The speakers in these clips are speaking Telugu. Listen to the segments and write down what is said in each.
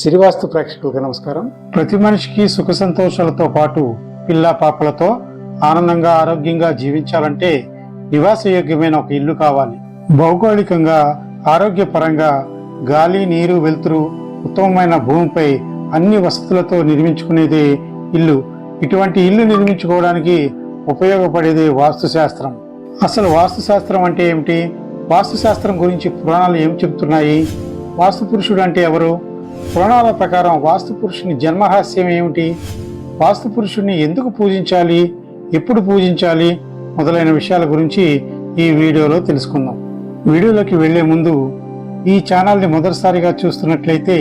సిరివాస్తు ప్రేక్షకులకు నమస్కారం. ప్రతి మనిషికి సుఖ సంతోషాలతో పాటు పిల్ల పాపలతో ఆనందంగా ఆరోగ్యంగా జీవించాలంటే నివాసయోగ్యమైన ఒక ఇల్లు కావాలి. భౌగోళికంగా ఆరోగ్యపరంగా గాలి, నీరు, వెలుతురు, ఉత్తమమైన భూమిపై అన్ని వసతులతో నిర్మించుకునేదే ఇల్లు. ఇటువంటి ఇల్లు నిర్మించుకోవడానికి ఉపయోగపడేదే వాస్తుశాస్త్రం. అసలు వాస్తుశాస్త్రం అంటే ఏమిటి? వాస్తుశాస్త్రం గురించి పురాణాలు ఏం చెబుతున్నాయి? వాస్తు పురుషుడు అంటే ఎవరు? పురాణాల ప్రకారం వాస్తు పురుషుని జన్మరహస్యం ఏమిటి? వాస్తు పురుషుడిని ఎందుకు పూజించాలి, ఎప్పుడు పూజించాలి మొదలైన విషయాల గురించి ఈ వీడియోలో తెలుసుకుందాం. వీడియోలోకి వెళ్లే ముందు ఈ ఛానల్ని మొదటిసారిగా చూస్తున్నట్లయితే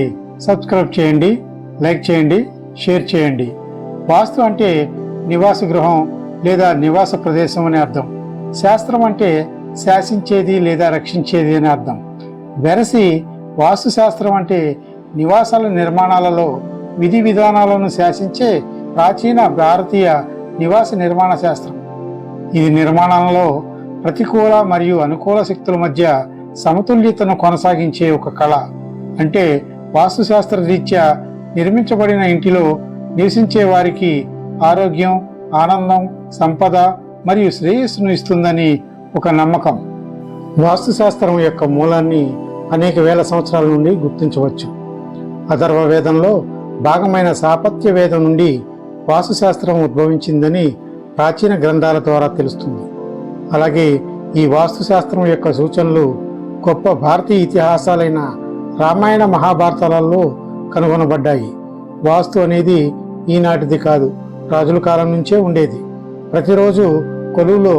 సబ్స్క్రైబ్ చేయండి, లైక్ చేయండి, షేర్ చేయండి. వాస్తు అంటే నివాస గృహం లేదా నివాస ప్రదేశం అని అర్థం. శాస్త్రం అంటే శాసించేది లేదా రక్షించేది అని అర్థం. వెరసి వాస్తు శాస్త్రం అంటే నివాసాల నిర్మాణాలలో విధి విధానాలను శాసించే ప్రాచీన భారతీయ నివాస నిర్మాణ శాస్త్రం. ఇది నిర్మాణంలో ప్రతికూల మరియు అనుకూల శక్తుల మధ్య సమతుల్యతను కొనసాగించే ఒక కళ. అంటే వాస్తుశాస్త్ర రీత్యా నిర్మించబడిన ఇంటిలో నివసించే వారికి ఆరోగ్యం, ఆనందం, సంపద మరియు శ్రేయస్సును ఇస్తుందని ఒక నమ్మకం. వాస్తుశాస్త్రం యొక్క మూలాన్ని అనేక వేల సంవత్సరాల నుండి గుర్తించవచ్చు. అథర్వ వేదంలో భాగమైన సాపత్య వేదం నుండి వాస్తుశాస్త్రం ఉద్భవించిందని ప్రాచీన గ్రంథాల ద్వారా తెలుస్తుంది. అలాగే ఈ వాస్తుశాస్త్రం యొక్క సూచనలు గొప్ప భారతీయ ఇతిహాసాలైన రామాయణ, మహాభారతాలలో కనుగొనబడ్డాయి. వాస్తు అనేది ఈనాటిది కాదు, రాజుల కాలం నుంచే ఉండేది. ప్రతిరోజు కొలువులో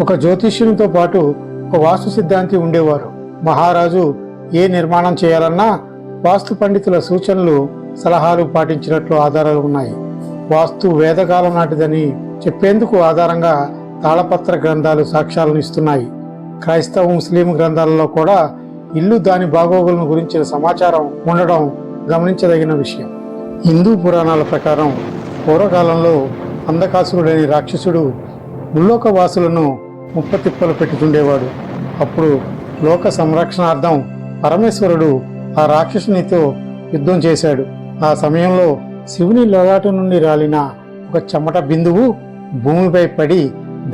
ఒక జ్యోతిష్యునితో పాటు ఒక వాస్తు సిద్ధాంతి ఉండేవారు. మహారాజు ఏ నిర్మాణం చేయాలన్నా వాస్తు పండితుల సూచనలు, సలహాలు పాటించినట్లు ఆధారాలు ఉన్నాయి. వాస్తు వేదకాలం నాటిదని చెప్పేందుకు ఆధారంగా తాళపత్ర గ్రంథాలు సాక్ష్యాలను ఇస్తున్నాయి. క్రైస్తవ, ముస్లిం గ్రంథాలలో కూడా ఇల్లు, దాని బాగోగులను గురించిన సమాచారం ఉండడం గమనించదగిన విషయం. హిందూ పురాణాల ప్రకారం పూర్వకాలంలో అంధకాసురుడనే రాక్షసుడు ముల్లోక వాసులను ముప్పతిప్పలు పెట్టుతుండేవాడు. అప్పుడు లోక సంరక్షణార్థం పరమేశ్వరుడు ఆ రాక్షసునితో యుద్ధం చేశాడు. ఆ సమయంలో శివుని లలాట నుండి రాలిన ఒక చెమట బిందువు భూమిపై పడి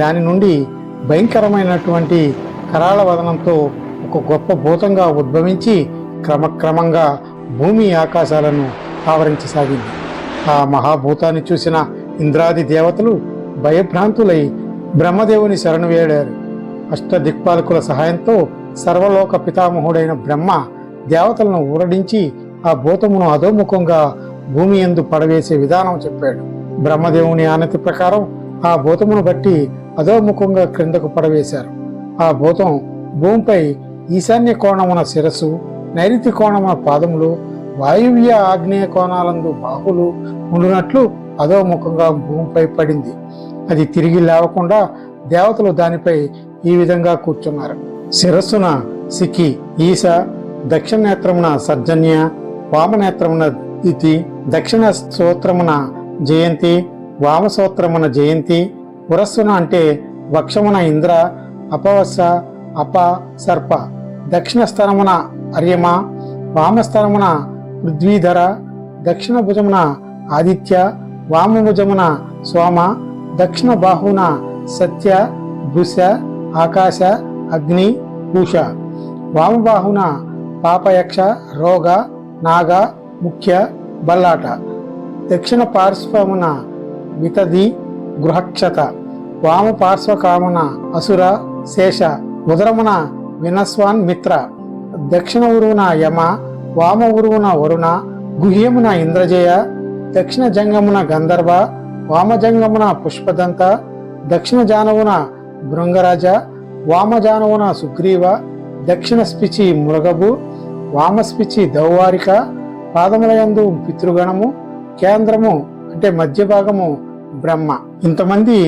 దాని నుండి భయంకరమైనటువంటి కరాళ వదనంతో ఒక గొప్ప భూతంగా ఉద్భవించి క్రమక్రమంగా భూమి, ఆకాశాలను ఆవరించసాగింది. ఆ మహాభూతాన్ని చూసిన ఇంద్రాది దేవతలు భయభ్రాంతులై బ్రహ్మదేవుని శరణు వేడారు. అష్టదిక్పాలకుల సహాయంతో సర్వలోక పితామహుడైన బ్రహ్మ దేవతలను ఊరడించి ఆ భూతమును అధోముఖంగా భూమి యందు పడవేసే విధానం చెప్పాడు. బ్రహ్మదేవుని ఆనతి ప్రకారం ఆ భూతమును బట్టి అధోముఖంగా క్రిందకు పడవేశారు. ఆ భూతం భూమిపై ఈశాన్య కోణమున శిరస్సు, నైరుతి కోణమున పాదములు, వాయువ్య, ఆగ్నేయ కోణాలందు బాహులు ఉండునట్లు అధోముఖంగా భూమిపై పడింది. అది తిరిగి లేవకుండా దేవతలు దానిపై ఈ విధంగా కూర్చున్నారు. శిరస్సున సిక్కి, ఈశ, దక్షిణ నేత్రమున సర్జన్య, వామనేత్రమున దితి, దక్షిణ సూత్రమున జయంతి, వామసూత్రమున జయంతి, పురస్సున అంటే వక్షమున ఇంద్ర, అపవస్స, అప, సర్ప, దక్షిణ స్థనమున అర్యమ, వామస్థనమున పృథ్వీధర, దక్షిణ భుజమున ఆదిత్య, వామభుజమున సోమ, దక్షిణ బాహున సత్య, భుష, ఆకాశ, అగ్ని, పూష, వామబాహున పాపయక్ష, రోగ, నాగ, ముఖ్య, బల్లాట, దక్షిణ పార్శ్వమున వితది, గృహక్షత, వామ పార్శ్వకామున అసుర, శేష, ఉదరమున వినస్వాన్, మిత్ర, దక్షిణ ఉరువున యమ, వామ ఉరువున వరుణ, గుహ్యమున ఇంద్రజయ, దక్షిణ జంగమున గంధర్వ, వామజంగమున పుష్పదంత, దక్షిణ జానవున భృంగరాజ, వామజానవున సుగ్రీవ, దక్షిణ స్పిచి మృగభు, వామస్పిచి దౌవారిక, పాదములయందు పితృగణము, కేంద్రము అంటే మధ్య భాగము బ్రహ్మ. ఇంతమంది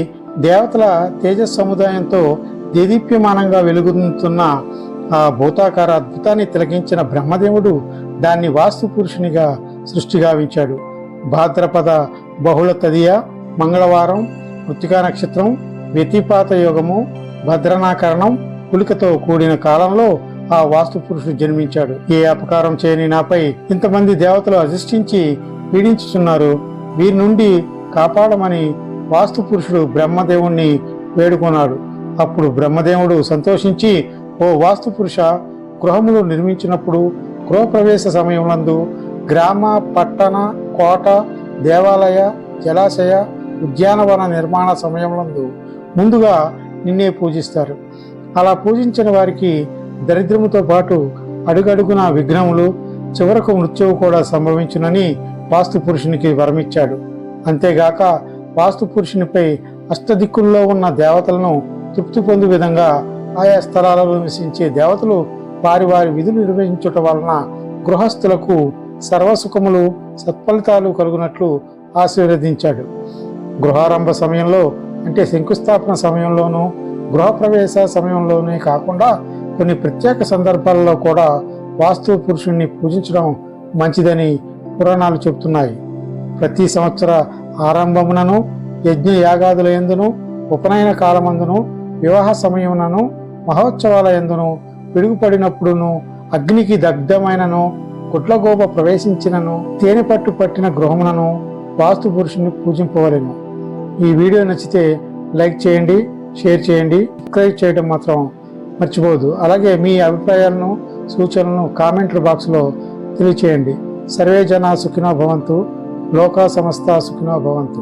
దేవతల తేజస్ సముదాయంతో దేదీప్యమానంగా వెలుగుతున్న ఆ భూతాకార అద్భుతాన్ని తిలకించిన బ్రహ్మదేవుడు దాన్ని వాస్తు పురుషునిగా సృష్టిగావించాడు. భాద్రపద బహుళ తదియ, మంగళవారం, కృత్తికా నక్షత్రం, వ్యతిపాత యోగము, భద్రనాకరణం, పులికతో కూడిన కాలంలో ఆ వాస్తు పురుషుడు జన్మించాడు. ఏ అపకారం చేయని నాపై ఇంతమంది దేవతలు అధిష్ఠించి పీడించుచున్నారు, వీరి నుండి కాపాడమని వాస్తు పురుషుడు బ్రహ్మదేవుణ్ణి వేడుకొన్నాడు. అప్పుడు బ్రహ్మదేవుడు సంతోషించి, ఓ వాస్తు పురుష, గృహములు నిర్మించినప్పుడు గృహప్రవేశ సమయములందు గ్రామ, పట్టణ, కోట, దేవాలయ, జలాశయ, ఉద్యానవన నిర్మాణ సమయములందు ముందుగా నిన్నే పూజిస్తారు. అలా పూజించిన వారికి దరిద్రముతో పాటు అడుగడుగున విఘ్నములు, చివరకు మృత్యువు కూడా సంభవించునని వాస్తు పురుషునికి వరమిచ్చాడు. అంతేగాక వాస్తు పురుషునిపై అష్టదిక్కుల్లో ఉన్న దేవతలను తృప్తి పొందు విధంగా ఆయా స్థలాలలో నివసించే దేవతలు వారి వారి విధులు నిర్వహించుట వలన గృహస్థులకు సర్వసుఖములు, సత్ఫలితాలు కలుగునట్లు ఆశీర్వదించాడు. గృహారంభ సమయంలో అంటే శంకుస్థాపన సమయంలోనూ, గృహప్రవేశ సమయంలోనే కాకుండా కొన్ని ప్రత్యేక సందర్భాలలో కూడా వాస్తు పురుషుణ్ణి పూజించడం మంచిదని పురాణాలు చెబుతున్నాయి. ప్రతి సంవత్సర ఆరంభమునను, యజ్ఞ యాగాదుల యందును, ఉపనయన కాలమందును, వివాహ సమయమునను, మహోత్సవాల యందును, పిడుగుపడినప్పుడును, అగ్నికి దగ్ధమైనను, గుడ్లగోప ప్రవేశించినను, తేనె పట్టు పట్టిన గృహమునను వాస్తు పురుషుని పూజింపవలెను. ఈ వీడియో నచ్చితే లైక్ చేయండి, షేర్ చేయండి, సబ్స్క్రైబ్ చేయడం మాత్రం మర్చిపోవద్దు. అలాగే మీ అభిప్రాయాలను, సూచనలను కామెంట్ల బాక్స్లో తెలియచేయండి. సర్వే జనా సుఖినో భవంతు, లోకా సమస్త సుఖినో భవంతు.